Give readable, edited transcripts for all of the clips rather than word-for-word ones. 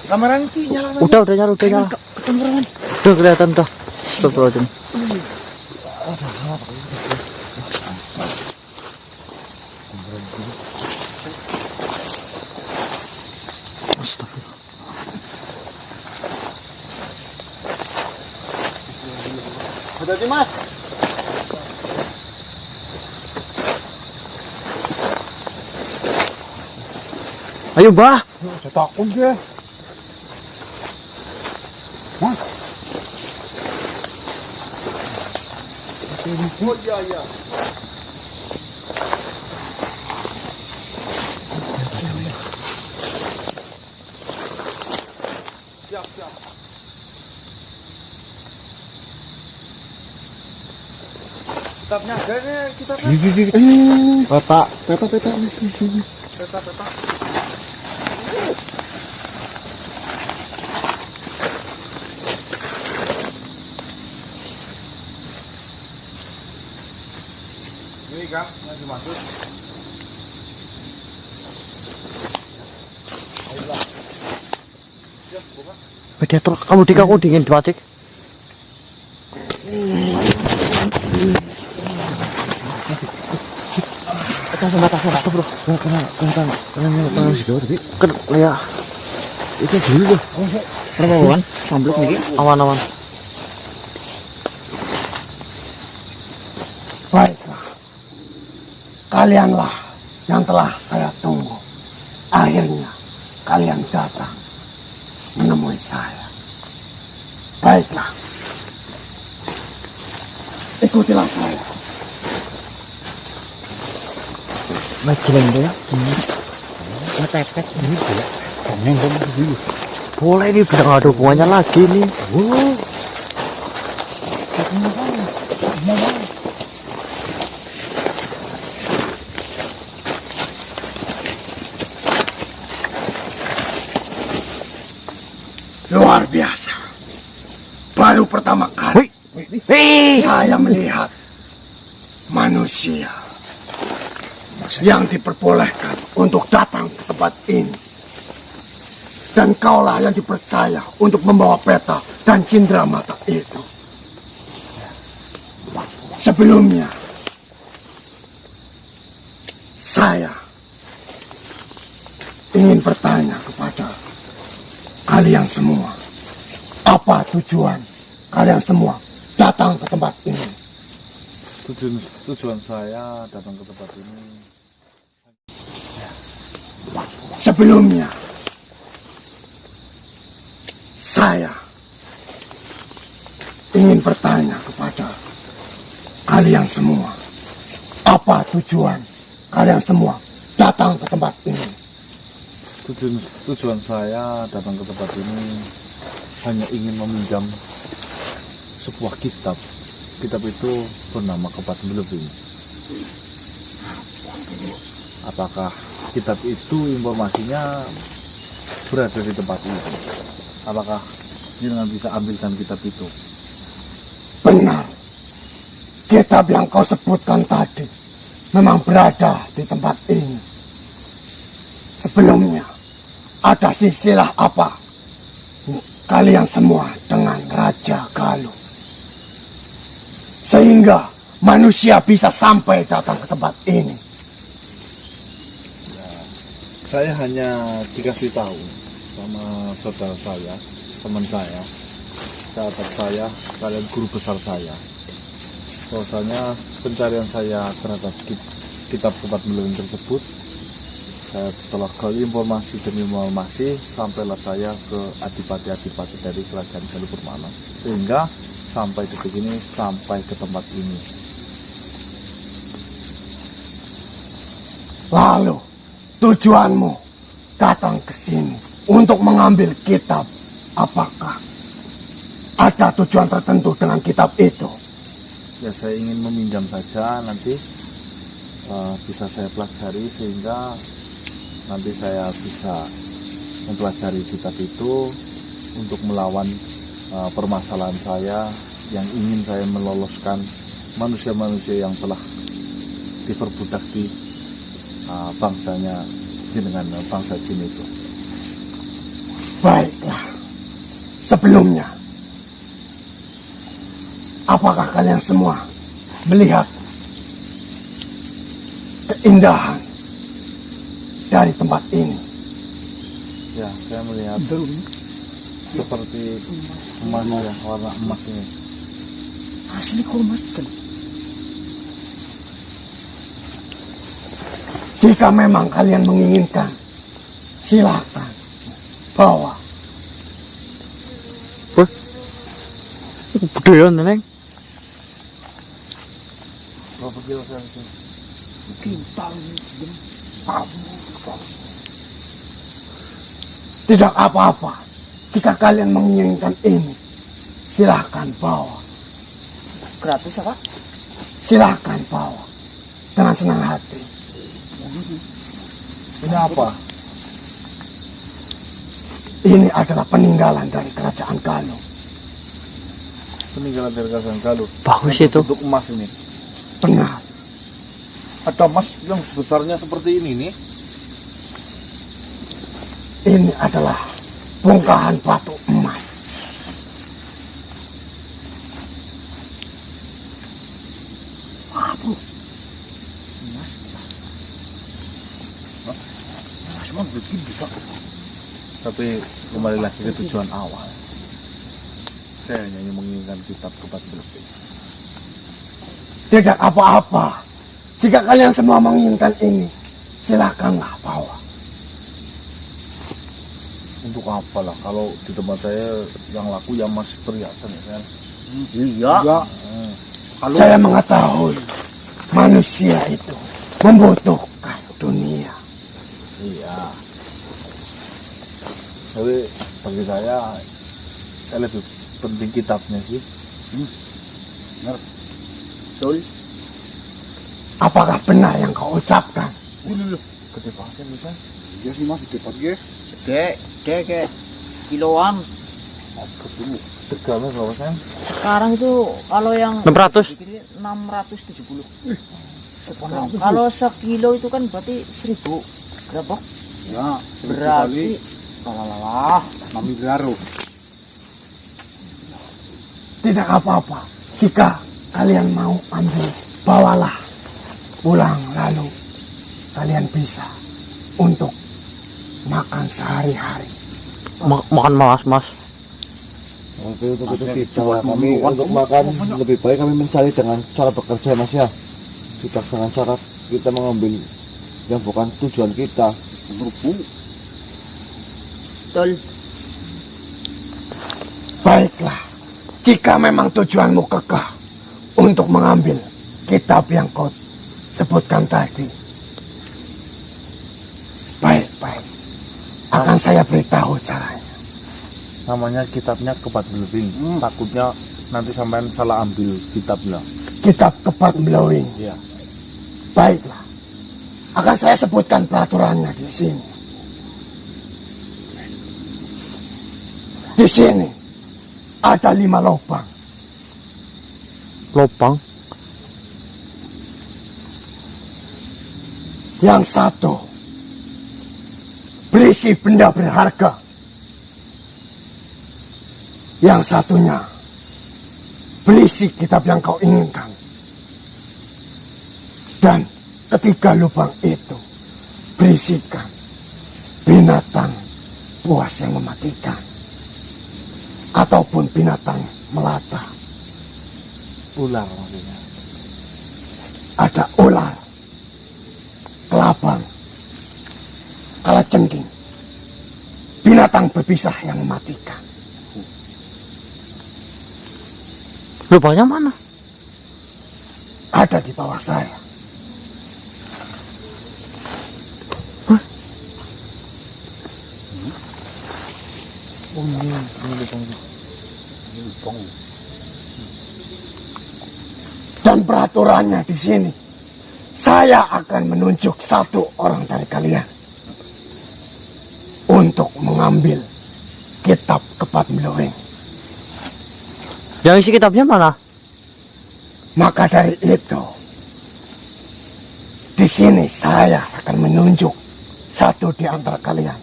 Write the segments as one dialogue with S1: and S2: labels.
S1: Kamera nanti nyala.
S2: Udah nyala.
S1: Kameraman.
S2: Udah kelihatan udah. Astagfirullahaladzim. Astagfirullah.
S1: Hati-hati Mas.
S2: Ayo bah.
S1: Saya takut dia. Mas. Oh iya. Siap. Kitabnya ada nih, kitabnya.
S2: Peta.
S1: Peta. Ini kan yang dimaksud. Ayolah. Siap, buka.
S2: Mediator kamu aku dingin batik. Atas bro.
S1: Kena si tapi
S2: Ya.
S1: Itu dulu loh.
S2: Kenapa Wan? Samblek nih. Aman.
S3: Baiklah, kalianlah yang telah saya tunggu. Akhirnya kalian datang menemui saya. Baiklah, ikutilah saya.
S2: Makilan dia.
S1: Tepet ini ya. Komeng dulu.
S2: Boleh nih bilang ada hubungannya lagi nih.
S3: Luar biasa. Baru pertama kali saya melihat manusia yang diperbolehkan untuk datang ke tempat ini. Dan kaulah yang dipercaya untuk membawa peta dan cindera mata itu. Sebelumnya, saya ingin bertanya kepada kalian semua. Apa tujuan kalian semua datang ke tempat ini?
S1: Tujuan saya datang ke tempat ini.
S3: Sebelumnya, saya ingin bertanya kepada kalian semua. Apa tujuan kalian semua datang ke tempat ini?
S1: Tujuan saya datang ke tempat ini hanya ingin meminjam sebuah kitab. Kitab itu bernama Kebat Melebing. Apakah kitab itu informasinya berada di tempat itu? Apakah jenengan bisa ambilkan kitab itu?
S3: Benar. Kitab yang kau sebutkan tadi memang berada di tempat ini. Sebelumnya, ada silsilah apa kalian semua dengan Raja Galuh, sehingga manusia bisa sampai datang ke tempat ini?
S1: Saya hanya dikasih tahu sama saudara saya, teman saya, sahabat saya, kalian guru besar saya, bahwasanya pencarian saya terhadap kitab Kebat Melebing tersebut, saya telah gali informasi demi informasi, sampailah saya ke adipati-adipati dari kerajaan Galuh Purmana, sehingga sampai detik ini, sampai ke tempat ini.
S3: Lalu, tujuanmu datang ke sini untuk mengambil kitab. Apakah ada tujuan tertentu dengan kitab itu?
S1: Ya, saya ingin meminjam saja, nanti bisa saya pelajari sehingga nanti saya bisa mempelajari kitab itu untuk melawan permasalahan saya yang ingin saya meloloskan manusia-manusia yang telah diperbudak di bangsanya dengan bangsa jin itu.
S3: Baiklah. Sebelumnya, apakah kalian semua melihat keindahan dari tempat ini?
S1: Ya, saya melihat seperti emas ya, warna emas ini.
S2: Asli kok mas.
S3: Jika memang kalian menginginkan, silakan bawa.
S2: Gedean neng.
S1: Berapa kilo saya sini?
S3: Tidak apa-apa. Jika kalian menginginkan ini, silakan bawa.
S2: Gratis apa?
S3: Silakan bawa dengan senang hati.
S1: Ini apa?
S3: Ini adalah peninggalan dari kerajaan Galuh.
S1: Peninggalan dari Kerajaan Galuh.
S2: Bagus itu.
S1: Untuk emas ini.
S3: Benar.
S1: Ada emas yang besarnya seperti ini nih.
S3: Ini adalah bongkahan batu emas.
S1: Mas bikin bisa. Tapi kembali lagi ke tujuan awal. Saya hanya menginginkan kitab kepat berbeda.
S3: Tidak apa-apa. Jika kalian semua menginginkan ini, silakanlah bawa.
S1: Untuk apa lah? Kalau di tempat saya yang laku ya emas perhiasan ya kan?
S2: Iya.
S3: Saya mengetahui manusia itu membutuhkan dunia.
S1: Iya. Tapi bagi saya lebih penting kitabnya sih.
S2: Benar. Betul.
S3: Apakah benar yang kau ucapkan?
S1: Gede banget bisa.
S3: Iya sih mas, cepat ya.
S2: Kayak kiloan.
S1: Apa dulu? Tegalnya berapa sayang?
S2: Sekarang itu kalau yang
S4: 600.
S2: 670. Kalau sekilo itu kan berarti 1000. Berapa?
S3: Ya,
S2: Berarti lah
S3: 6 miliar. Tidak apa-apa. Jika kalian mau ambil, bawalah pulang, lalu kalian bisa untuk makan sehari-hari.
S4: Makan mas.
S1: Oke, untuk itu kita kami untuk makan lebih baik kami mencari dengan cara bekerja mas ya. Kita dengan cara kita mengambil yang bukan tujuan kita.
S2: betul.
S3: Baiklah, jika memang tujuanmu kekeh untuk mengambil kitab yang kau sebutkan tadi, baik-baik, akan saya beritahu caranya.
S1: Namanya kitabnya kepat belebing. Takutnya nanti sampean salah ambil kitabnya.
S3: Kitab kepat blowing.
S1: Iya.
S3: Baiklah, akan saya sebutkan peraturannya di sini. Di sini ada 5 lubang.
S4: Lopang.
S3: Yang satu berisi benda berharga. Yang satunya berisi kitab yang kau inginkan. Dan ketiga lubang itu berisikan binatang buas yang mematikan ataupun binatang melata.
S1: Ular maksudnya.
S3: Ada ular, kelabang, kalajengking, binatang berbisa yang mematikan.
S4: Lubangnya mana?
S3: Ada di bawah saya. Dan peraturannya di sini, saya akan menunjuk satu orang dari kalian untuk mengambil kitab kepat blowing.
S4: Yang isi kitabnya mana?
S3: Maka dari itu, di sini saya akan menunjuk satu di antara kalian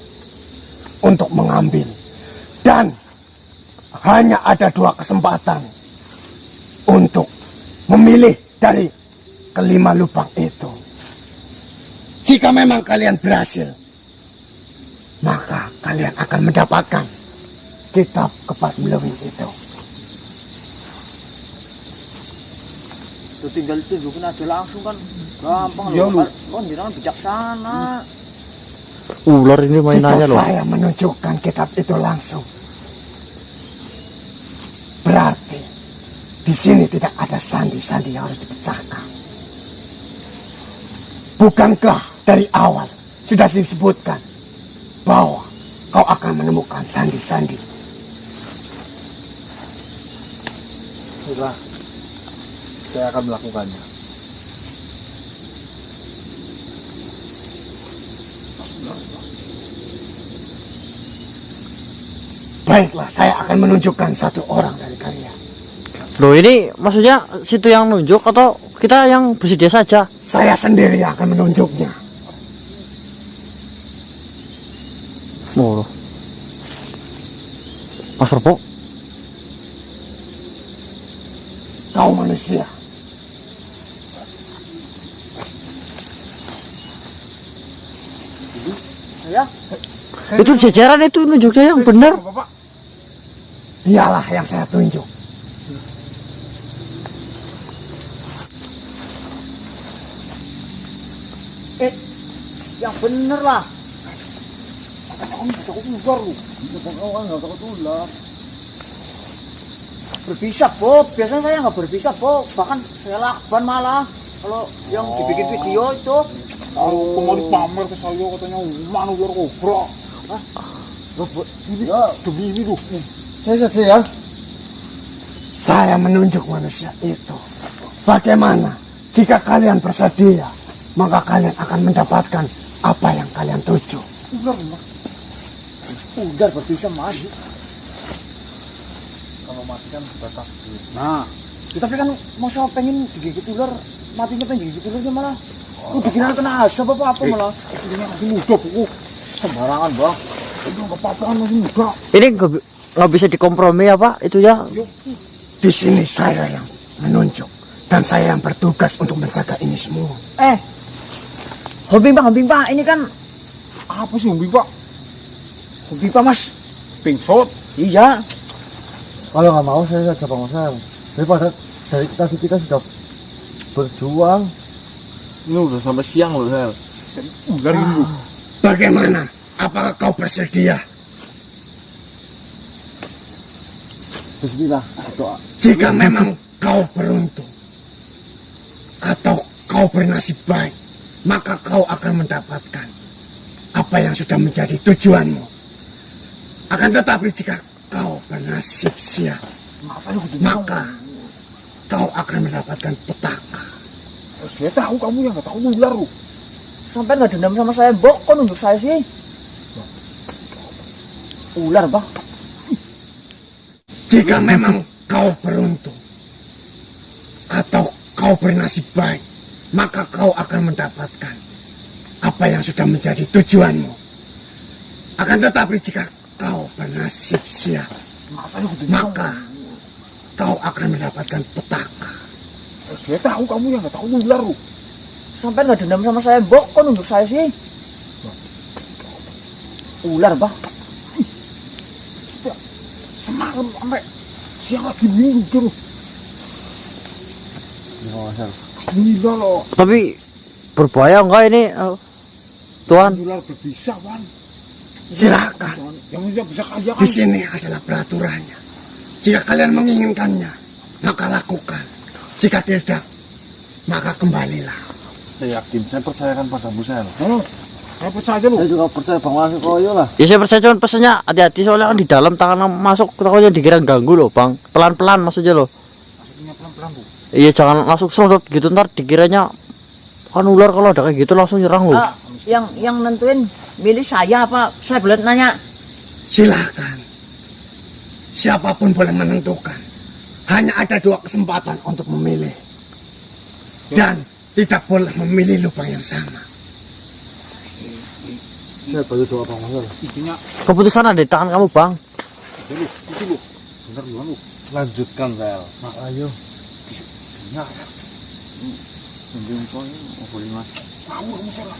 S3: untuk mengambil Dan hanya ada 2 kesempatan untuk memilih dari kelima lubang itu. Jika memang kalian berhasil, maka kalian akan mendapatkan kitab kepat melewing itu.
S2: Itu tinggal tunjukin aja langsung kan. Gampang
S1: Ya,
S2: loh.
S1: lu.
S2: Kan jangan bijaksana.
S4: Ular ini mainannya
S3: Jika
S4: loh.
S3: saya menunjukkan kitab itu langsung, berarti di sini tidak ada sandi-sandi yang harus dipecahkan. Bukankah dari awal sudah disebutkan bahwa kau akan menemukan sandi-sandi?
S1: Sudah, saya akan melakukannya.
S3: Baiklah, saya akan menunjukkan 1 orang dari kalian.
S4: Loh ini maksudnya situ yang nunjuk atau kita yang bersedia saja?
S3: Saya sendiri yang akan menunjuknya.
S4: Oh. Mas Purbo,
S3: Kau manusia,
S2: Ya,
S4: itu jajaran itu nunjuknya yang benar.
S3: dialah yang saya tunjuk.
S2: yang bener lah. Berbisa, Bob. Biasanya saya nggak berbisa, Bob. Bahkan saya lakban malah. Kalau yang dibikin video itu.
S1: Kalau kemarin pamer ke saya katanya mana ular kobra. Ini demi ini tuh.
S2: Saya saja ya.
S3: Saya menunjuk manusia itu. Bagaimana jika kalian bersedia, maka kalian akan mendapatkan apa yang kalian tuju.
S2: Udah berbisa, Mas.
S1: Kalau mati kan sudah takdir.
S2: Nah, tapi kan masa pengen digigit ular, matinya pengen digigit ularnya malah. Udah kira kena asap apa malah.
S1: Ini masih muda buku.
S2: Sembarangan, Bang.
S1: Itu nggak apa-apa kan masih muda.
S4: Ini nggak bisa dikompromi apa itu ya?
S3: Di sini saya yang menunjuk dan saya yang bertugas untuk menjaga ini semua.
S2: Hobi Pak, ini kan
S1: Apa sih umbi pak?
S2: hobi Pak, Mas.
S1: Pingsot.
S2: Iya.
S5: Kalau nggak mau saya saja Bang Osel. Daripada dari tadi kita sudah berjuang.
S1: Ini udah sampai siang loh Sel. Ular ini loh.
S3: Bagaimana? Apakah kau bersedia?
S5: Bismillah, doa.
S3: Jika memang kau beruntung atau kau bernasib baik, maka kau akan mendapatkan apa yang sudah menjadi tujuanmu. Akan tetapi jika kau bernasib sial, maka kau akan mendapatkan petaka.
S1: Saya tahu kamu yang nggak tahu ular loh.
S2: Sampai nggak dendam sama saya, Bok. Kok nunjuk saya sih? Ular, Bang.
S3: Jika memang kau beruntung atau kau bernasib baik, maka kau akan mendapatkan apa yang sudah menjadi tujuanmu. Akan tetapi jika kau bernasib sial, maka kau akan mendapatkan petaka.
S1: Saya tahu kamu yang nggak tahu ular loh.
S2: Sampai nggak dendam sama saya, Bok. Kok nunjuk saya sih? Ular, Bang.
S1: Semalam sampai siang lagi minggu tuh. Bismillah loh.
S4: Tapi berbahaya enggak ini Tuan?
S1: Ular berbisa Wan.
S3: Silakan.
S1: Yang sudah bisa kaya
S3: Di
S1: kan.
S3: sini adalah peraturannya. Jika kalian menginginkannya, maka lakukan. Jika tidak, maka kembalilah.
S1: Saya yakin, saya percayakan padamu Sel. Saya percaya loh.
S5: Saya juga percaya Bang Osel koyo lah.
S4: Ya saya percaya cuman pesannya hati-hati soalnya kan di dalam tangan masuk takutnya dikira ganggu loh Bang. Pelan-pelan maksudnya loh.
S1: Maksudnya pelan-pelan bu.
S4: Iya jangan langsung serot gitu ntar dikiranya kan ular kalau ada kayak gitu langsung nyerang loh.
S2: Yang nentuin milih saya apa? Saya boleh nanya.
S3: Silakan. Siapapun boleh menentukan. Hanya ada 2 kesempatan untuk memilih. Dan tidak boleh memilih lubang yang sama.
S5: Saya bantu doa Bang Osel.
S1: Intinya
S4: Keputusan ada di tangan kamu Bang.
S1: Dulu, itu lu. Bener lu. Lanjutkan, Sel.
S5: Nah, ayo.
S1: Nah,
S2: Mending kau ini mau boleh mas.
S3: Kamu salah.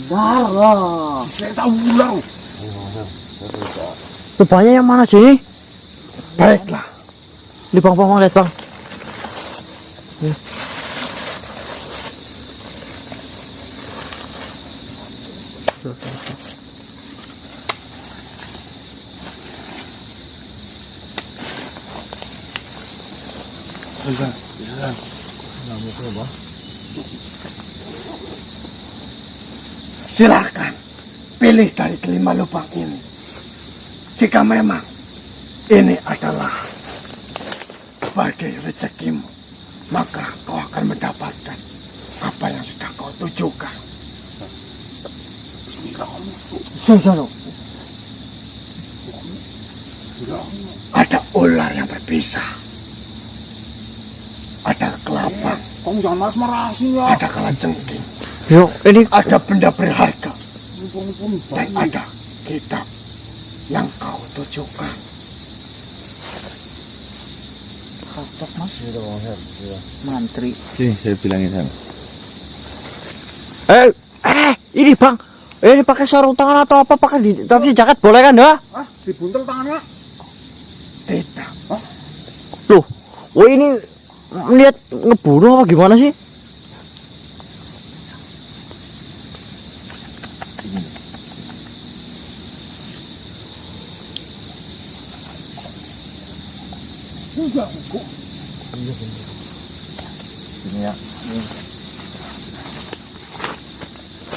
S2: Ular lah.
S3: Saya tahu ular.
S4: Lubangnya yang mana sini?
S3: Baiklah.
S4: Di bang, lihat bang.
S3: Silakan pilih dari kelima lubang ini. Jika memang ini adalah sebagai rezekimu, maka kau akan mendapatkan apa yang sudah kau tujukan.
S2: Sudah.
S3: Ada ular yang berbisa, ada kelapa,
S2: Kamu jangan marah-marahin ya.
S3: ada kalajengking,
S4: Yuk, ini
S3: ada benda berharga, dan ada kitab yang kau tujukan.
S2: Kapok mas. Mantri.
S1: sini saya bilangin, Sel.
S4: ini bang. Ini pakai sarung tangan atau apa? Pakai di tapi jaket boleh kan ya?
S2: Ah, dibuntel tangannya.
S3: Tidak,
S4: Loh, oh ini lihat ngebunuh apa gimana sih?
S2: Ini ya.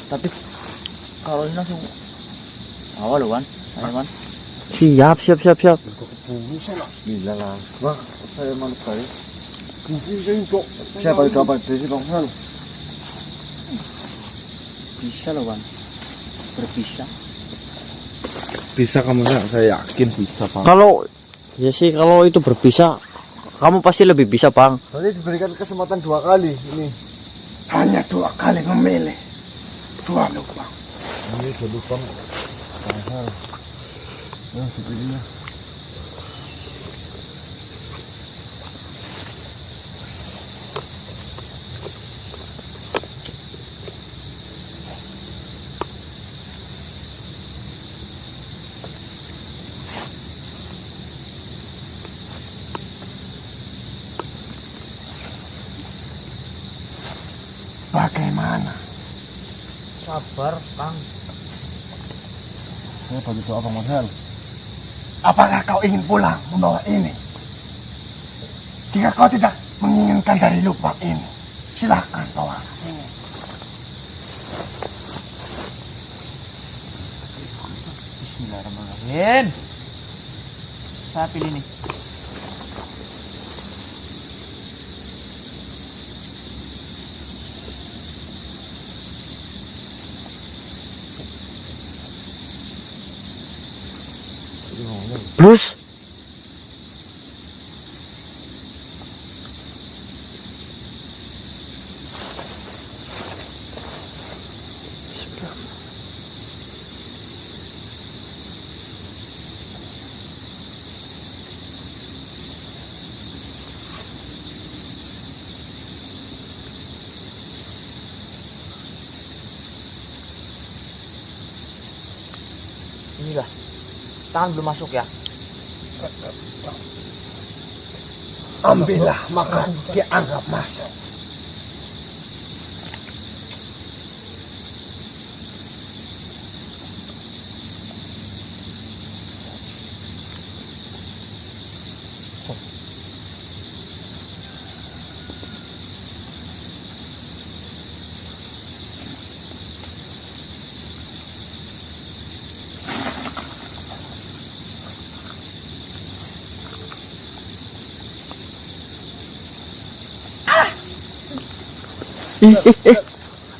S2: Tapi kalau ini langsung awal loh kan, ayo kan.
S4: Siap.
S5: Gila lah. Bang, saya manut kali. Siapa itu apa itu sih bang Sel?
S2: Bisa loh kan, berbisa.
S1: Bisa kamu, Sel. Saya yakin bisa, Pak.
S4: Kalau ya sih kalau itu berbisa, kamu pasti lebih bisa bang.
S5: Tadi diberikan kesempatan 2 kali ini.
S3: hanya 2 kali memilih 2 lubang.
S5: Ini udah lubang. Mahal. Nah, dipilihnya.
S3: Bagaimana?
S2: Sabar, Kang.
S5: Saya bagi doa bang Marcel.
S3: Apakah kau ingin pulang membawa ini? Jika kau tidak menginginkan dari lubang ini, silakan bawa ini.
S2: Bismillahirrahmanirrahim. Saya pilih nih.
S4: Blues.
S2: Inilah. Tangan belum masuk ya.
S3: Ambillah, maka dianggap masuk.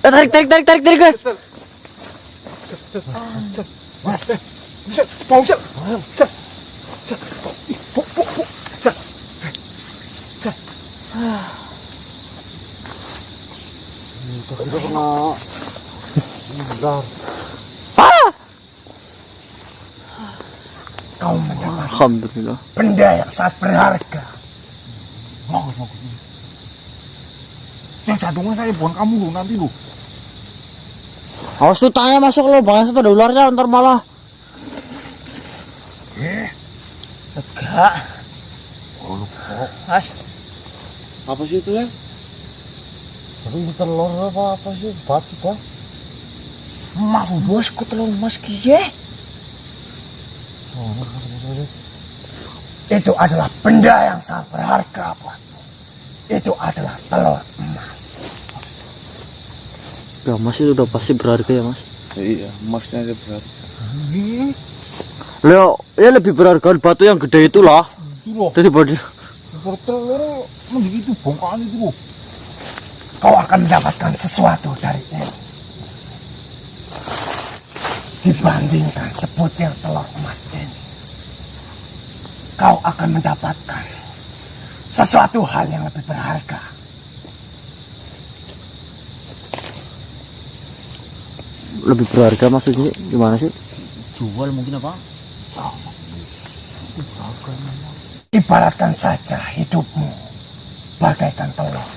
S4: Tarik.
S5: Kita pernah. Bentar.
S4: Ah!
S3: kau mendapat
S4: Alhamdulillah.
S3: benda yang sangat berharga.
S2: Bagus. Yang jantungnya saya bukan kamu lu nanti lu.
S4: Awas tuh tanya masuk lo bang, itu ada ularnya ntar malah.
S2: Enggak. Mas,
S1: Apa sih itu ya?
S5: Tapi itu telur apa sih? Batu bang.
S2: mas bos kok telur mas kiye?
S3: Itu adalah benda yang sangat berharga buatmu. Itu adalah telur emas.
S4: Ya mas itu udah pasti berharga ya mas.
S1: Iya, emasnya aja berat.
S4: Leo, ya lebih berharga batu yang gede itulah.
S2: Itu loh.
S4: Daripada
S2: Telur mending itu bongkahan itu loh.
S3: Kau akan mendapatkan sesuatu dari ini. Dibandingkan sebutir telur emas ini, kau akan mendapatkan sesuatu hal yang lebih berharga.
S4: lebih berharga maksudnya gimana sih?
S2: Jual mungkin apa?
S3: Ibaratkan saja hidupmu bagaikan telur.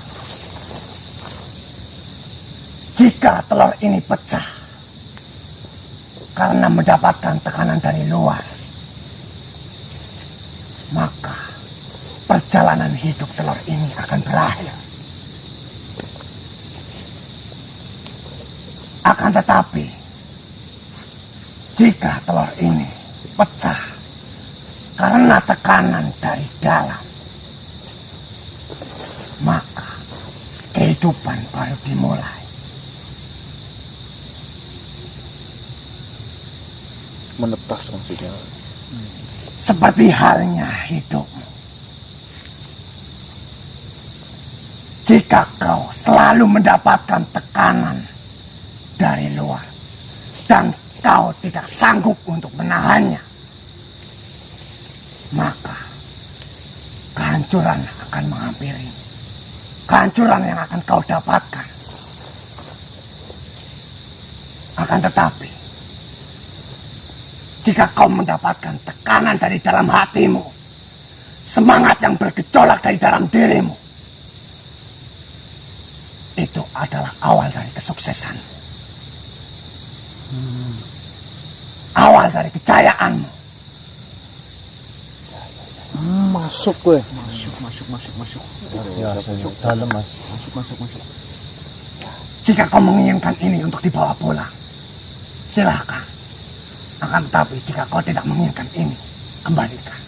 S3: Jika telur ini pecah karena mendapatkan tekanan dari luar, maka perjalanan hidup telur ini akan berakhir. Akan tetapi, jika telur ini pecah karena tekanan dari dalam, maka kehidupan baru dimulai.
S1: Menetas maksudnya.
S3: Seperti halnya hidupmu. Jika kau selalu mendapatkan tekanan dari luar dan kau tidak sanggup untuk menahannya, maka kehancuran akan menghampiri. Kehancuran yang akan kau dapatkan. Akan tetapi, jika kau mendapatkan tekanan dari dalam hatimu, semangat yang bergejolak dari dalam dirimu, itu adalah awal dari kesuksesan. Awal dari kejayaanmu.
S4: Masuk gue.
S2: Masuk.
S5: Ya, dalam mas.
S2: Masuk.
S3: Jika kau menginginkan ini untuk dibawa pulang, silakan. Akan tetapi jika kau tidak menginginkan ini, kembalikan.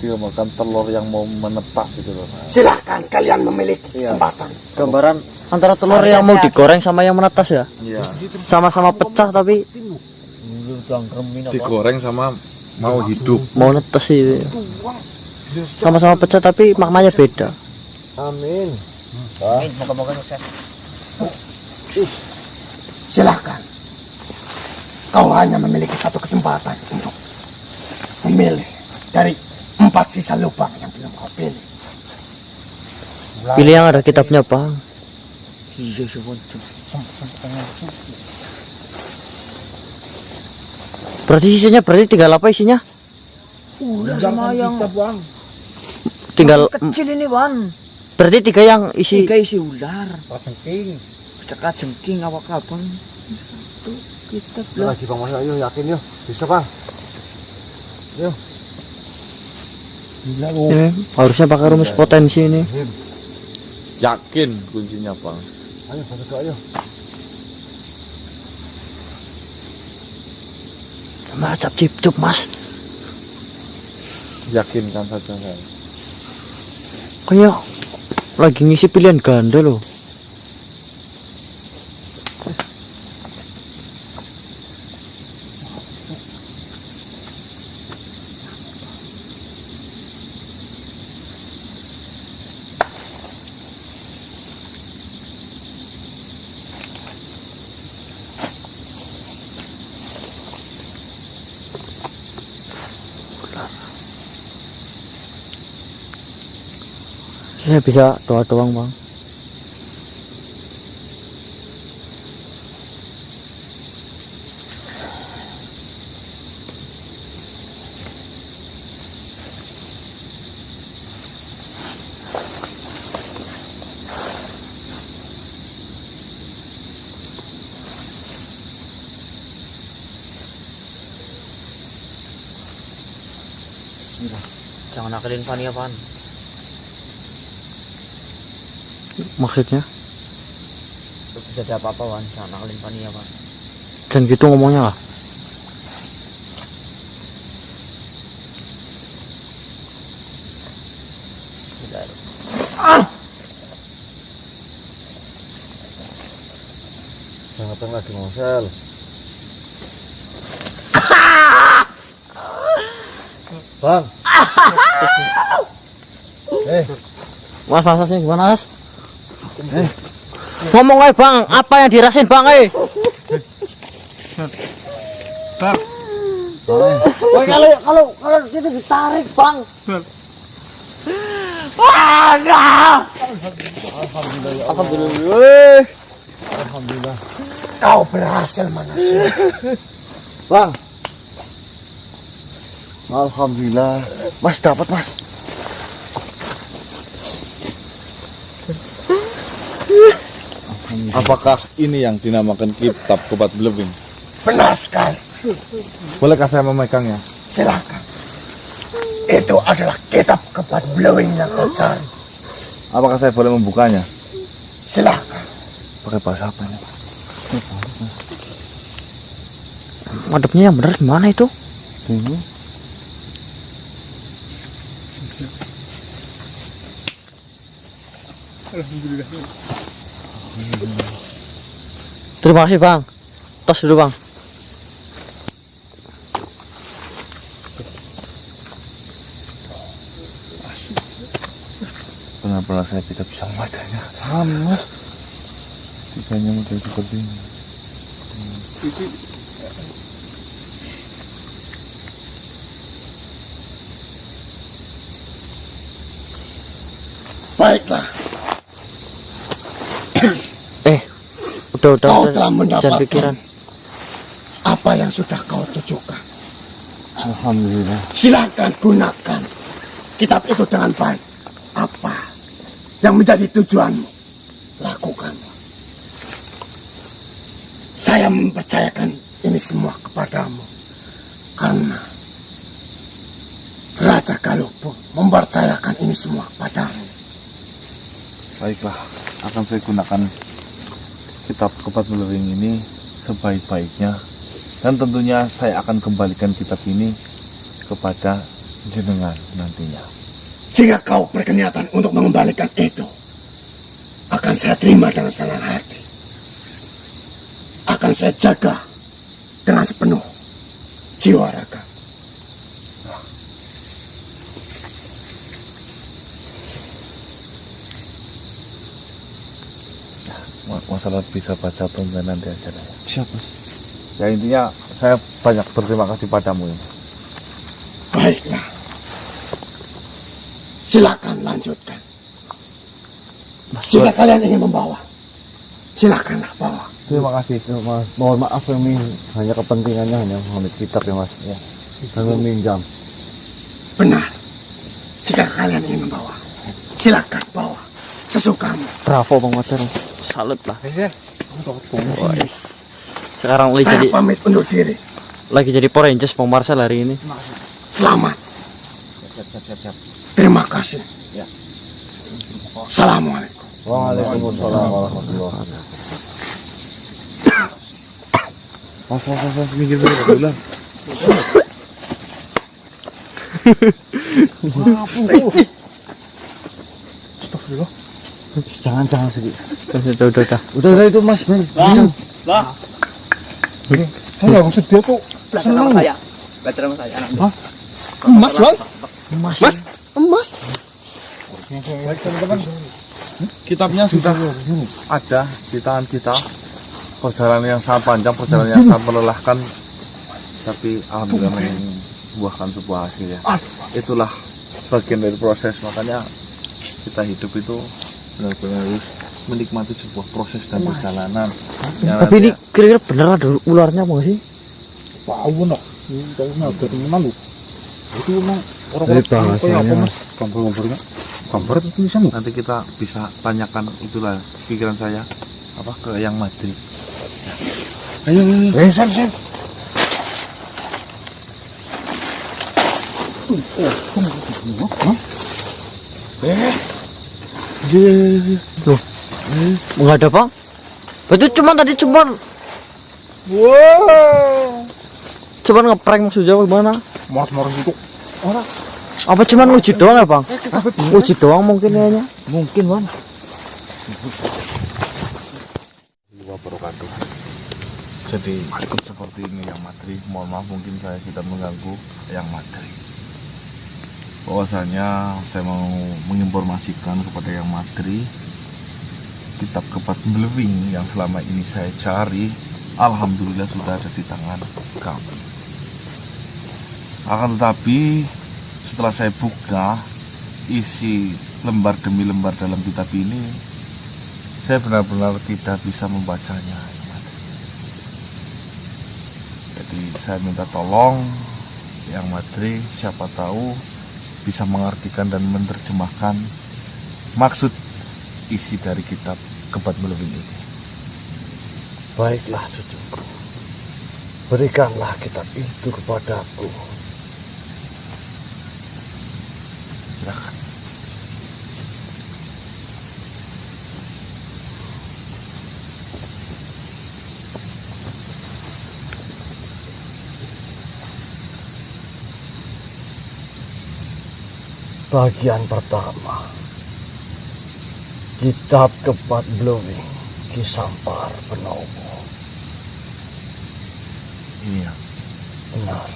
S1: Dia makan telur yang mau menetas itu loh.
S3: Silakan kalian memiliki kesempatan.
S4: Gambaran antara telur yang mau digoreng sama yang menetas ya.
S1: Iya.
S4: Sama-sama pecah tapi
S1: Digoreng sama mau hidup.
S4: mau netes sih. Sama-sama pecah tapi maknanya beda.
S5: Amin.
S2: Moga-moga sukses.
S3: Silakan. Kau hanya memiliki satu kesempatan untuk memilih dari 4 sisa lubang yang belum kau pilih.
S4: Pilih yang ada kitabnya bang.
S2: Iya waduh.
S4: Berarti sisanya tinggal apa isinya?
S2: Udah sama yang
S4: Tinggal
S2: kecil ini Wan.
S4: berarti 3 yang isi.
S2: 3 isi ular.
S5: Pacengking.
S2: Cekak jengking awak abang. Tuh kita belum.
S5: Lagi bang mas, ayo yakin yuk. Bisa bang. Yuk. Gila lu.
S4: Ini harusnya pakai rumus potensi ini.
S1: Yakin kuncinya bang.
S5: Ayo bantu doa ayo.
S4: Macap cip mas.
S1: Yakinkan saja saya.
S4: Kayak lagi ngisi pilihan ganda loh. Saya bisa doa doang bang.
S2: Jangan nakalin Fanny ya, Pan.
S4: Maksudnya?
S2: Bisa ada apa-apa, Wan. Jangan nakalin Fanny ya, Pan.
S4: Jangan gitu ngomongnya lah.
S5: Jangan lagi ngosel. Bang.
S4: Mas sih gimana Mas? Ngomong aja Bang, apa yang dirasain Bang
S1: Bang.
S2: Woi, kalau itu ditarik, Bang.
S4: Alhamdulillah.
S3: Alhamdulillah. Kau berhasil manusia.
S5: Bang. Alhamdulillah. Mas dapat, Mas.
S1: Apakah ini yang dinamakan kitab Kebat Blewing?
S3: Benar sekali.
S1: Bolehkah saya memegangnya?
S3: Silakan. Itu adalah kitab Kebat Blewing yang kau cari.
S1: Apakah saya boleh membukanya?
S3: Silakan.
S1: Pakai bahasa apa ini?
S4: Ngadepnya yang benar gimana itu? Terima kasih Bang. Tos dulu Bang.
S1: Benar-benar saya tidak bisa membacanya. Sama Mas. Tikanya mudah seperti ini.
S3: Baiklah.
S4: Udah
S3: Kau telah
S4: jangan
S3: mendapatkan
S4: pikiran.
S3: apa yang sudah kau tujukan.
S1: Alhamdulillah.
S3: Silakan gunakan kitab itu dengan baik. Apa yang menjadi tujuanmu, lakukanlah. Saya mempercayakan ini semua kepadamu karena Raja Galuh pun mempercayakan ini semua kepadamu.
S1: Baiklah, akan saya gunakan kitab Kebat Blewing ini sebaik-baiknya, dan tentunya saya akan kembalikan kitab ini kepada jenengan nantinya.
S3: Jika kau berkeniatan untuk mengembalikan itu, akan saya terima dengan senang hati. Akan saya jaga dengan sepenuh jiwa raga.
S1: Masalah bisa baca tunda nanti aja lah.
S5: Siapa?
S1: Ya intinya saya banyak berterima kasih padamu ya.
S3: Baiklah. Silakan lanjutkan. Jika kalian ingin membawa, silakanlah bawa.
S1: Terima kasih.
S5: Ya, Mas. Mohon maaf ini hanya kepentingannya hanya mengambil kitab ya Mas. Ya. Dan meminjam.
S3: Benar. Jika kalian ingin membawa, silakan bawa. Sesukamu.
S4: Bravo Bang Mater. Salut lah. Sekarang
S3: Saya pamit undur diri.
S4: lagi jadi Power Rangers Bang Marcel hari ini.
S3: Selamat.
S1: Siap.
S3: Terima kasih.
S1: Ya.
S3: Assalamualaikum.
S5: Waalaikumsalam warahmatullahi wabarakatuh.
S1: Mas, minggir dulu.
S5: Jangan sedih.
S4: Udah.
S5: Udah itu Mas.
S2: Lah.
S5: Saya nggak sedih kok.
S2: Belajar sama saya. Belajar sama saya.
S3: Emas, Bang.
S4: Emas.
S1: Baik teman-teman, kitabnya sudah ada di tangan kita. Perjalanan yang sangat panjang, perjalanan yang sangat melelahkan, tapi alhamdulillah membuahkan sebuah hasil ya. Itulah bagian dari proses, makanya kita hidup itu benar-benar harus menikmati sebuah proses dan perjalanan.
S4: Tapi ini kira-kira bener ada ularnya apa nggak sih?
S1: Tahu noh, ini ada teman lu. Itu memang
S5: Dari bahasanya Mas.
S1: gambar-gambarnya. Gambar itu tulisan. Nanti kita bisa tanyakan itulah pikiran saya apa ke yang Madrid. Ayo.
S3: Sen.
S4: Loh, nggak ada bang. Itu cuman
S1: Wow.
S4: cuman ngeprank maksudnya gimana?
S1: Mas itu.
S4: Apa cuman uji doang ya bang? Uji doang mungkin kayaknya.
S2: Mungkin bang.
S1: Wabarakatuh. Jadi seperti ini yang Madri. Mohon maaf mungkin saya sudah mengganggu yang Madri. Bahwasanya saya mau menginformasikan kepada yang Madri, kitab Kepat Belewing yang selama ini saya cari, alhamdulillah sudah ada di tangan kami. Akan tetapi setelah saya buka isi lembar demi lembar dalam kitab ini, saya benar-benar tidak bisa membacanya. Jadi saya minta tolong yang Madri, siapa tahu bisa mengartikan dan menerjemahkan maksud isi dari kitab Kepat Belewing ini.
S5: Baiklah cucuku, berikanlah kitab itu kepadaku.
S1: Silakan.
S5: Bagian pertama, kitab Kepat Belewing Ki Sampar Penowo.
S1: Iya.
S5: Benar.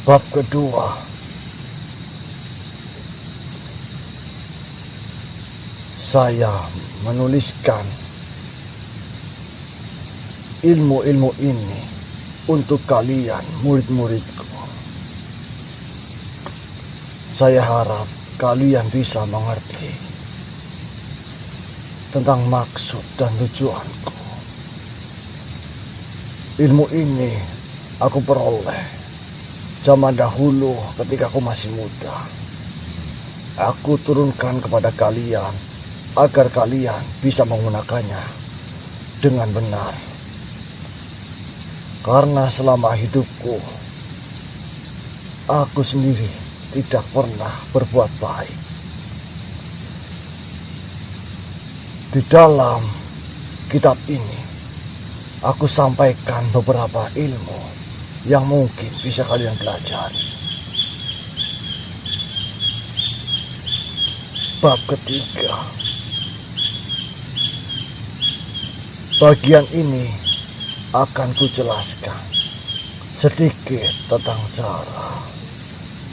S5: Bab kedua, saya menuliskan ilmu-ilmu ini untuk kalian murid-muridku. Saya harap kalian bisa mengerti tentang maksud dan tujuanku. Ilmu ini aku peroleh zaman dahulu ketika aku masih muda. Aku turunkan kepada kalian agar kalian bisa menggunakannya dengan benar. Karena selama hidupku, aku sendiri tidak pernah berbuat baik. Di dalam kitab ini, aku sampaikan beberapa ilmu yang mungkin bisa kalian pelajari. Bab ketiga, bagian ini akan kujelaskan sedikit tentang cara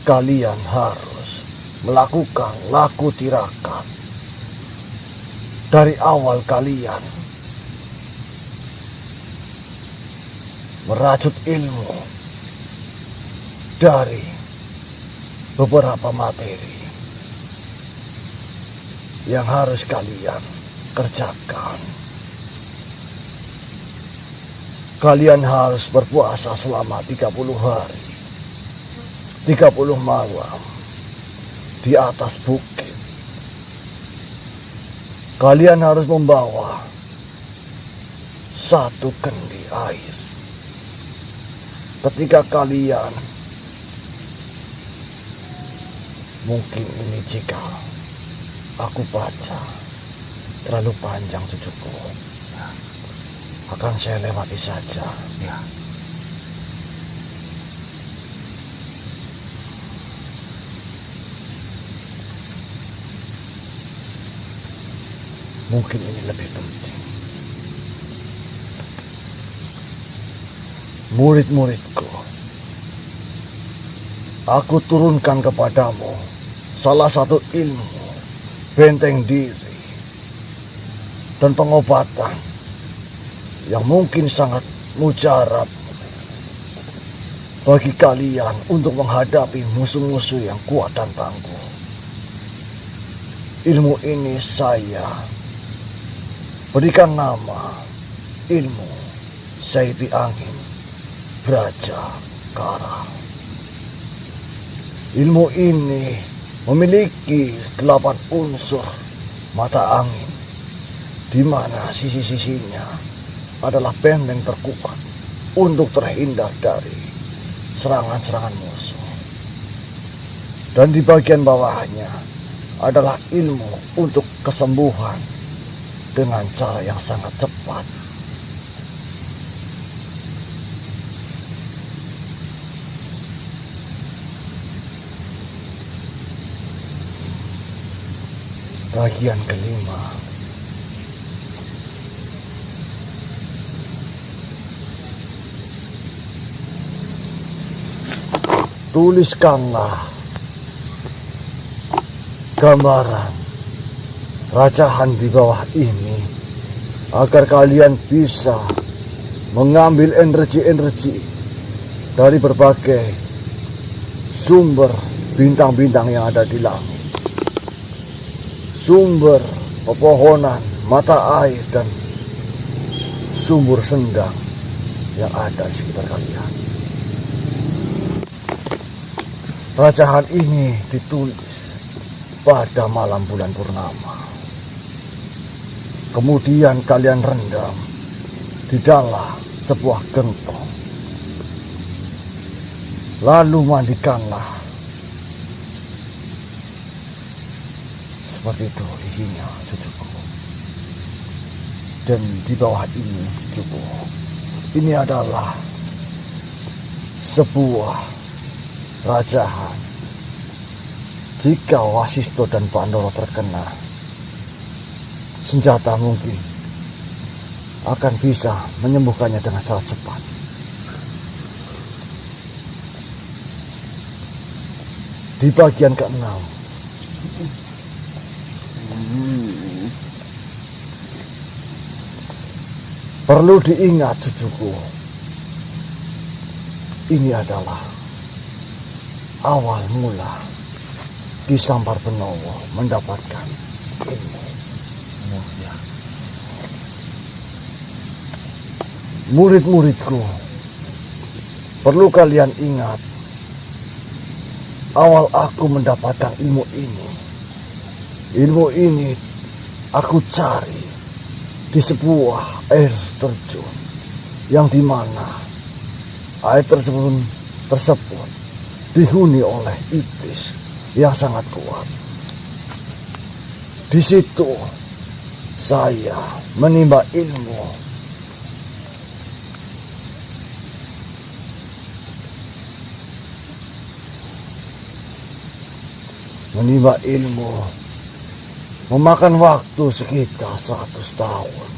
S5: kalian harus melakukan laku tirakat dari awal kalian merajut ilmu dari beberapa materi yang harus kalian kerjakan. Kalian harus berpuasa selama 30 hari, 30 malam di atas bukit. Kalian harus membawa 1 kendi air. Ketika kalian, mungkin ini jika aku baca terlalu panjang cucuku, akan saya lewati saja.
S1: Ya.
S5: Mungkin ini lebih penting. Murid-muridku, aku turunkan kepadamu salah satu ilmu benteng diri dan pengobatan yang mungkin sangat mujarab bagi kalian untuk menghadapi musuh-musuh yang kuat dan tangguh. Ilmu ini saya berikan nama ilmu Saipi Angin Braja Kara. Ilmu ini memiliki 8 unsur mata angin, di mana sisi-sisinya
S3: adalah benteng terkuat untuk terhindar dari serangan-serangan musuh. Dan di bagian bawahnya adalah ilmu untuk kesembuhan dengan cara yang sangat cepat. Bagian kelima, tuliskanlah gambaran rajahan di bawah ini agar kalian bisa mengambil energi-energi dari berbagai sumber bintang-bintang yang ada di langit. Sumber pepohonan, mata air, dan sumber sendang yang ada di sekitar kalian. Rajahan ini ditulis pada malam bulan purnama. Kemudian kalian rendam di dalam sebuah gentong. Lalu mandikanlah. Seperti itu isinya, cucuku. Dan di bawah ini, cucuku, ini adalah sebuah rajahan. Jika Wasisto dan Pandoro terkena senjata, mungkin akan bisa menyembuhkannya dengan sangat cepat. Di bagian keenam, perlu diingat, cucuku, ini adalah awal mula Ki Sampar Penowo mendapatkan ilmu. Murid-muridku, perlu kalian ingat, awal aku mendapatkan ilmu ini. Ilmu ini aku cari di sebuah air terjun yang dimana air terjun tersebut dihuni oleh iblis yang sangat kuat. Di situ saya menimba ilmu. Menimba ilmu memakan waktu sekitar 100 tahun.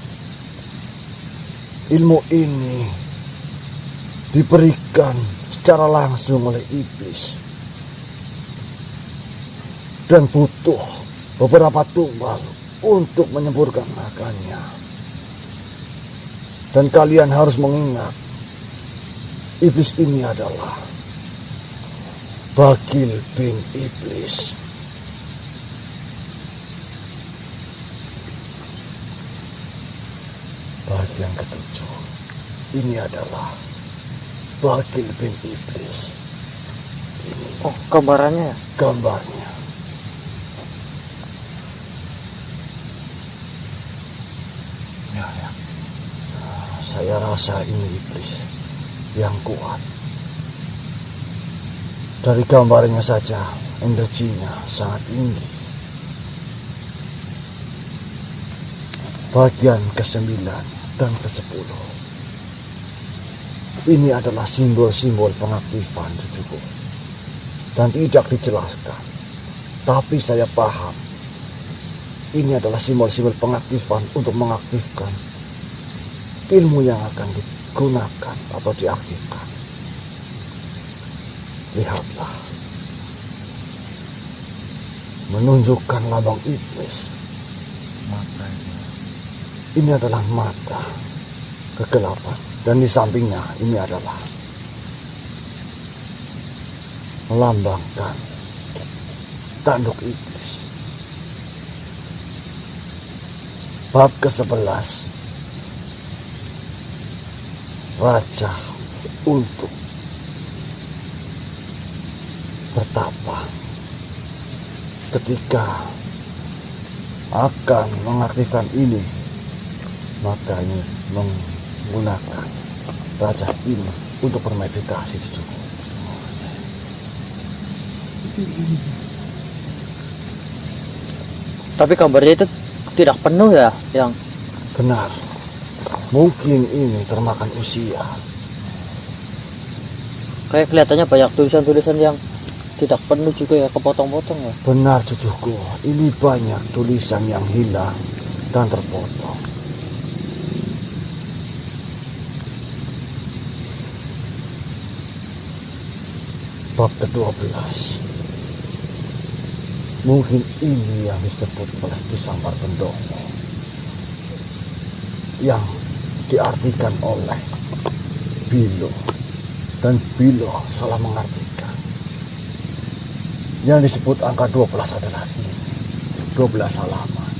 S3: Ilmu ini diberikan secara langsung oleh iblis dan butuh beberapa tumbal untuk menyempurnakannya. Dan kalian harus mengingat, iblis ini adalah Bagil bin Iblis. Bagian ketujuh, ini adalah Bagil bin Iblis. Ini
S4: Gambarannya.
S3: gambarnya. Saya rasa ini iblis yang kuat. Dari gambarnya saja, energinya sangat tinggi. Bagian ke-9 dan ke-10. Ini adalah simbol-simbol pengaktifan, cucuku. Dan tidak dijelaskan. Tapi saya paham. Ini adalah simbol-simbol pengaktifan untuk mengaktifkan ilmu yang akan digunakan atau diaktifkan. Lihatlah. Menunjukkan lambang iblis. Ini adalah mata kegelapan. Dan di sampingnya ini adalah melambangkan tanduk iblis. Bab ke-11. Raja untuk bertapa ketika akan mengaktifkan ini, maka ini menggunakan raja ini untuk bermeditasi cucuku.
S4: Tapi kabarnya itu tidak penuh ya, yang
S3: Benar, mungkin ini termakan usia.
S4: kayak kelihatannya banyak tulisan-tulisan yang tidak penuh juga ya, kepotong-potong ya.
S3: Benar cucuku, ini banyak tulisan yang hilang dan terpotong. Bab ke-12. Mungkin ini yang disebut oleh Kisambar Pendomo, yang diartikan oleh Bilo, dan Bilo salah mengartikan. Yang disebut angka 12 adalah ini, 12 halaman.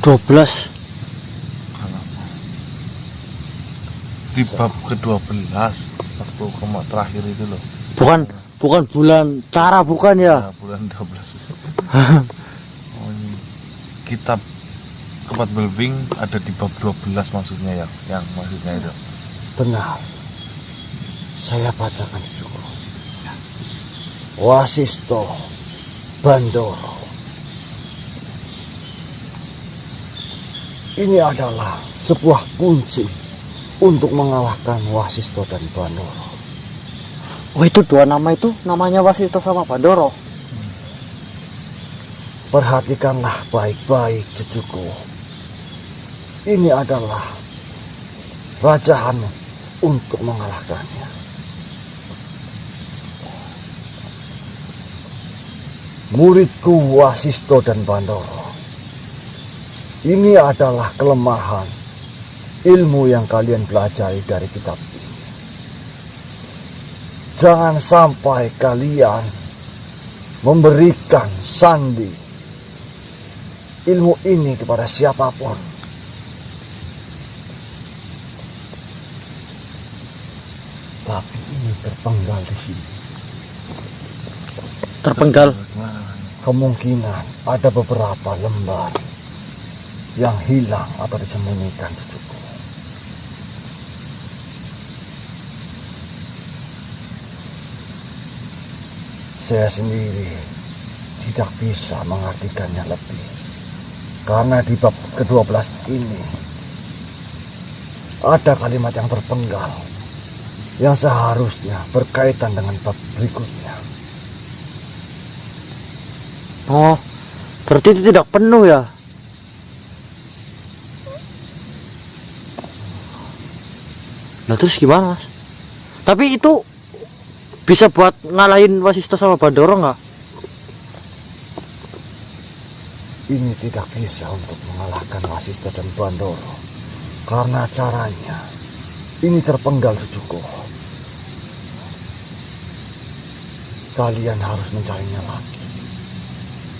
S4: 12.
S1: Di bab ke-12 waktu kemak terakhir itu loh.
S4: Bukan bulan cara, bukan ya?
S1: Ya, bulan 12. Oh, ini kitab Kepat Belbing ada di bab 12 maksudnya ya, yang maksudnya itu.
S3: Benar, saya bacakan cucuku. Wasisto Bandoro. Ini adalah sebuah kunci untuk mengalahkan Wasisto dan Bandoro.
S4: Oh, itu dua nama itu namanya Wasisto sama Bandoro.
S3: Perhatikanlah baik-baik cucuku. Ini adalah rajahan untuk mengalahkannya. Muridku Wasisto dan Bandoro. Ini adalah kelemahan ilmu yang kalian pelajari dari kitab ini. Jangan sampai kalian memberikan sandi ilmu ini kepada siapapun. Tapi ini terpenggal di sini.
S4: Terpenggal.
S3: Kemungkinan ada beberapa lembar yang hilang atau disembunyikan cucuku. Saya sendiri tidak bisa mengartikannya lebih, karena di bab ke-12 ini ada kalimat yang terpenggal yang seharusnya berkaitan dengan bab berikutnya.
S4: Oh, berarti itu tidak penuh ya? Nah terus gimana, Mas? Tapi itu bisa buat ngalahin Wasisto sama Bandoro nggak?
S3: Ini tidak bisa untuk mengalahkan Wasisto dan Bandoro, karena caranya ini terpenggal cucuku. Kalian harus mencarinya lagi.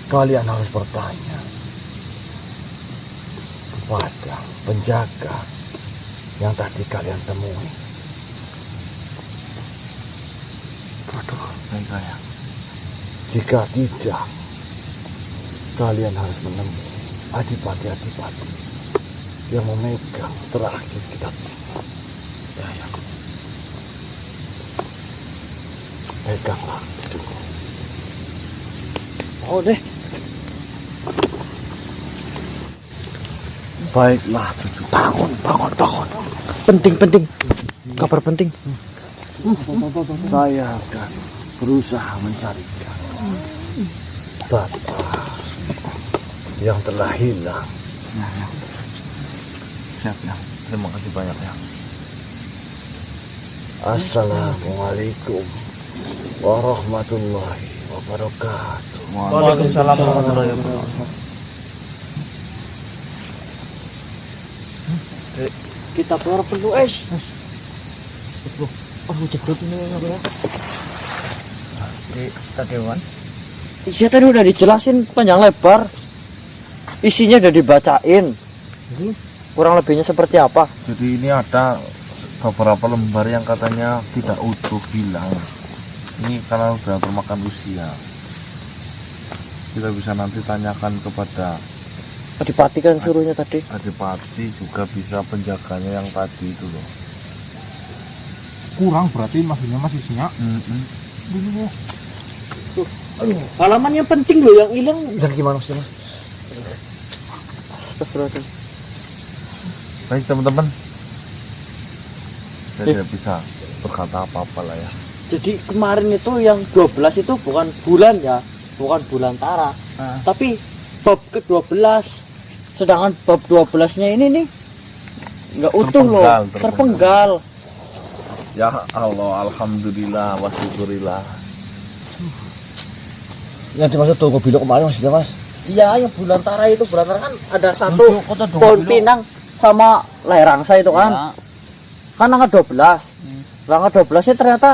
S3: Kalian harus bertanya kepada penjaga yang tadi kalian temui.
S1: Waduh, kayak
S3: Jika tidak, kalian harus menemui adipati-adipati yang memegang terakhir kitab ini.
S1: ya.
S3: Peganglah cucuku.
S4: Oh deh.
S3: Baiklah cucu.
S4: Bangun. Penting. Kabar penting.
S3: Saya akan berusaha mencarikan data yang telah hilang.
S1: Siap ya. Terima kasih banyak ya.
S3: Assalamualaikum warahmatullahi wabarakatuh.
S1: Waalaikumsalam warahmatullahi wabarakatuh.
S4: Kita keluar perlu Oh, jebret ini apa ya?
S1: Kita dewan.
S4: Iya tadi udah dijelasin panjang lebar. Isinya udah dibacain. Kurang lebihnya seperti apa?
S1: Jadi ini ada beberapa lembar yang katanya tidak utuh, hilang. Ini karena sudah termakan usia. Kita bisa nanti tanyakan kepada
S4: Adipati kan suruhnya tadi.
S1: Adipati juga bisa penjaganya yang tadi itu loh.
S5: Kurang berarti maksudnya masih isinya.
S4: Halaman yang penting loh yang hilang.
S5: Yang gimana sih mas?
S4: Astagfirullahaladzim.
S1: Baik teman-teman, saya tidak bisa berkata apa-apa lah ya.
S4: Jadi kemarin itu yang 12 itu bukan bulan ya, bukan bulan Tara, tapi bab ke-12. Sedangkan bab 12-nya ini nih nggak utuh loh, terpenggal.
S1: Ya Allah, alhamdulillah, wa syukurillah.
S5: Yang dimaksud Toko Bilo kemarin maksudnya mas?
S4: Iya, yang bulan Tara itu bulan Tara kan ada satu pohon pinang sama lerangsa itu kan. Kan angka 12. Angka 12 nya ternyata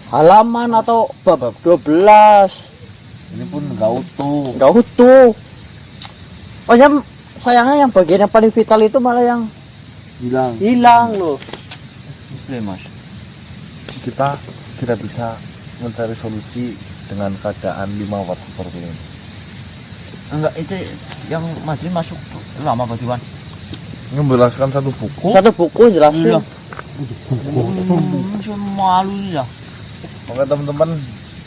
S4: halaman atau bab 12.
S1: Ini pun nggak utuh.
S4: Nggak utuh. Pokoknya sayangnya yang bagian yang paling vital itu malah yang hilang loh.
S1: Mas, kita tidak bisa mencari solusi dengan keadaan 5 watt seperti ini.
S2: Enggak, itu yang masih masuk lama Pak Iwan.
S1: Menjelaskan satu buku.
S4: Satu buku jelasin.
S2: Malu ya.
S1: Oke teman-teman,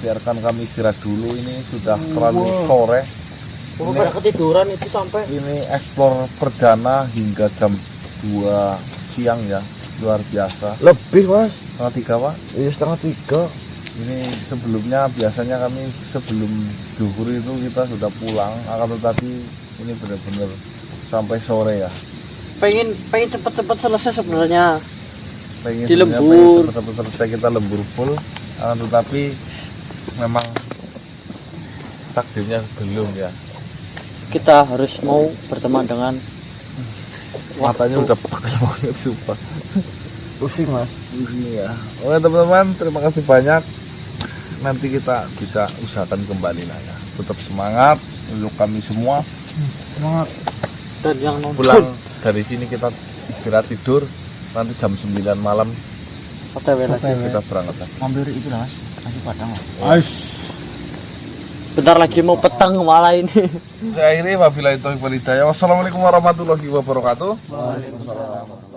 S1: biarkan kami istirahat dulu. Ini sudah terlalu sore.
S4: Buku pada ketiduran itu sampai.
S1: Ini explore perdana hingga jam 2 siang ya, luar biasa.
S5: Lebih mas.
S1: Setengah 3 Pak.
S5: Iya 2:30.
S1: Ini sebelumnya biasanya kami sebelum zuhur itu kita sudah pulang, akan tetapi ini benar-benar sampai sore ya.
S4: Pengen cepet-cepet selesai sebenarnya.
S1: Pengen
S4: Di
S1: sebenarnya
S4: lembur.
S1: pengen cepet-cepet selesai kita lembur full, akan tetapi memang takdirnya belum ya.
S4: Kita harus mau berteman dengan
S1: Matanya udah pakai banget sumpah.
S5: Pusing mas.
S1: Iya. Oke teman-teman, terima kasih banyak. Nanti kita bisa usahakan kembali lah ya. Tetap semangat untuk kami semua.
S5: Semangat.
S4: dan yang nonton.
S1: Pulang dari sini kita istirahat tidur. Nanti jam 9 malam
S4: OTW lagi.
S1: kita berangkat lagi.
S2: Ambil itu lah Mas. Masih padang.
S4: Bentar lagi mau petang malah ini.
S1: Saya akhiri wabillahi taufiq wal hidayah. Wassalamualaikum warahmatullahi wabarakatuh. Waalaikumsalam.